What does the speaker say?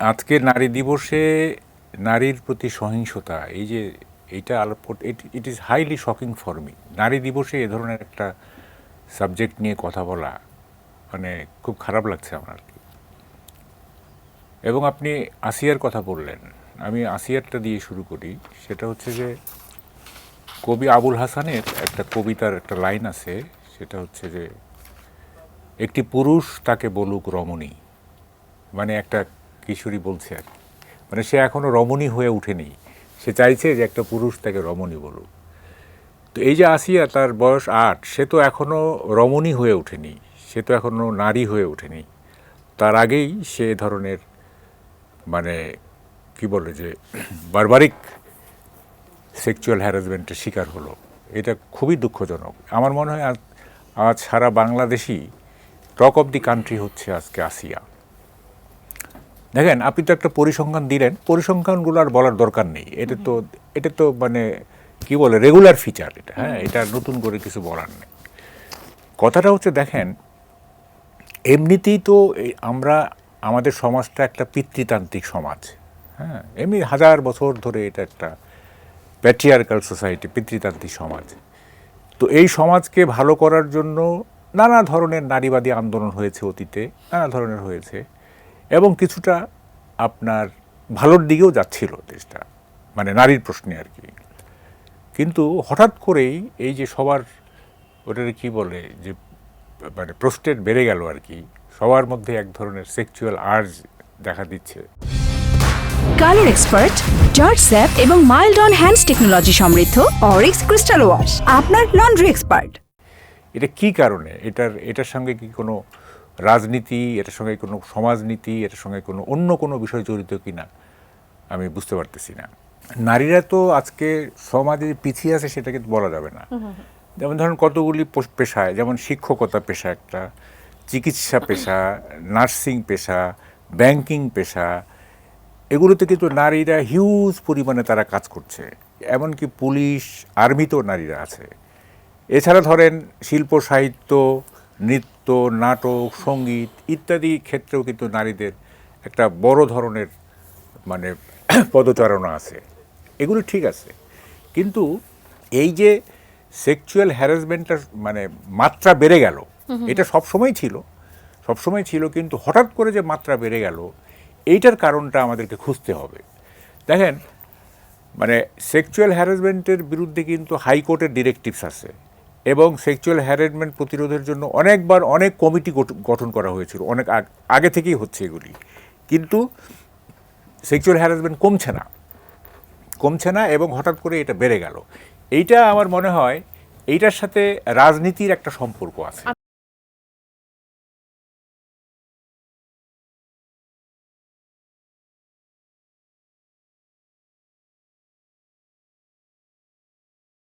আজকে নারী দিবসে নারীর প্রতি সহিংসতা এই যে এইটা আলাপ করতে it is highly shocking for me. নারী দিবসে এ ধরনের একটা সাবজেক্ট নিয়ে কথা বলা মানে খুব খারাপ লাগছে আমার আর কি। এবং আপনি আসিয়ার কথা বললেন, আমি আসিয়ারটা দিয়ে শুরু করি। সেটা হচ্ছে যে কবি আবুল হাসানের একটা কবিতার একটা লাইন আছে, সেটা হচ্ছে যে একটি পুরুষ তাকে বলুক রমণী, মানে একটা কিশোরী বলছে আর কি, মানে সে এখনও রমণী হয়ে ওঠেনি, সে চাইছে যে একটা পুরুষ তাকে রমণী বলুক। তো এই যে আসিয়া, তার বয়স ৮, সে তো এখনও রমণী হয়ে ওঠেনি, সে তো এখনও নারী হয়ে ওঠেনি। তার আগেই সে ধরনের মানে কি বলে যে বারবারিক সেক্সুয়াল হ্যারাসমেন্টের শিকার হলো। এটা খুবই দুঃখজনক। আমার মনে হয় আজ সারা বাংলাদেশই টক অফ দি কান্ট্রি হচ্ছে আজকে আসিয়া। দেখেন, আপনি তো একটা পরিসংখ্যান দিলেন, পরিসংখ্যানগুলো আর বলার দরকার নেই। এটা তো মানে কি বলে রেগুলার ফিচার এটা। হ্যাঁ, এটা নতুন করে কিছু বলার নেই। কথাটা হচ্ছে দেখেন, এমনিতেই তো আমরা আমাদের সমাজটা একটা পিতৃতান্ত্রিক সমাজ। হ্যাঁ, এমনি হাজার বছর ধরে এটা একটা প্যাট্রিয়ার্কাল সোসাইটি, পিতৃতান্ত্রিক সমাজ। তো এই সমাজকে ভালো করার জন্য নানা ধরনের নারীবাদী আন্দোলন হয়েছে অতীতে, নানা ধরনের হয়েছে, এবং কিছুটা আপনার ভালোর দিকেও যাচ্ছিল দেশটা, মানে নারীর প্রশ্নে আর কি। কিন্তু হঠাৎ করেই এই যে সবার ওটাকে কি বলে যে মানে প্রস্টেট বেড়ে গেল আর কি, সবার মধ্যে এক ধরনের সেক্সুয়াল আর্জ দেখা দিচ্ছে। কালার এক্সপার্ট, জর্জ স্যাপ এবং মাইল্ড অন হ্যান্ডস টেকনোলজি সমৃদ্ধ অরিক্স ক্রিস্টাল ওয়াশ আপনার লন্ড্রি এক্সপার্ট। এটা কি কারণে? এটার সঙ্গে কি কোনো রাজনীতি, এটার সঙ্গে কোনো সমাজনীতি, এটার সঙ্গে কোনো অন্য কোনো বিষয় জড়িত কি না আমি বুঝতে পারতেছি না। নারীরা তো আজকে সমাজে পিছিয়ে আছে সেটা কিন্তু বলা যাবে না। যেমন ধরুন কতগুলি পেশায়, যেমন শিক্ষকতা পেশা একটা, চিকিৎসা পেশা, নার্সিং পেশা, ব্যাংকিং পেশা, এগুলোতে কিন্তু নারীরা হিউজ পরিমাণে তারা কাজ করছে। এমনকি পুলিশ, আর্মিতেও নারীরা আছে। এছাড়া ধরেন শিল্প, সাহিত্য, নৃত্য, নাটক, সঙ্গীত ইত্যাদি ক্ষেত্রেও কিন্তু নারীদের একটা বড় ধরনের মানে পদচারণা আছে। এগুলো ঠিক আছে, কিন্তু এই যে সেক্সুয়াল হ্যারাসমেন্টটা মানে মাত্রা বেড়ে গেল, এটা সবসময় ছিল, কিন্তু হঠাৎ করে যে মাত্রা বেড়ে গেল, এইটার কারণটা আমাদেরকে খুঁজতে হবে। দেখেন, মানে সেক্সুয়াল হ্যারাসমেন্টের বিরুদ্ধে কিন্তু হাইকোর্টের ডিরেক্টিভস আছে, এবং সেক্সুয়াল হ্যারাসমেন্ট প্রতিরোধের জন্য অনেকবার অনেক কমিটি গঠন করা হয়েছিল, অনেক আগে থেকেই হচ্ছে এগুলি, কিন্তু সেক্সুয়াল হ্যারাসমেন্ট কমছে না, এবং হঠাৎ করে এটা বেড়ে গেল। এইটা আমার মনে হয় এইটার সাথে রাজনীতির একটা সম্পর্ক আছে।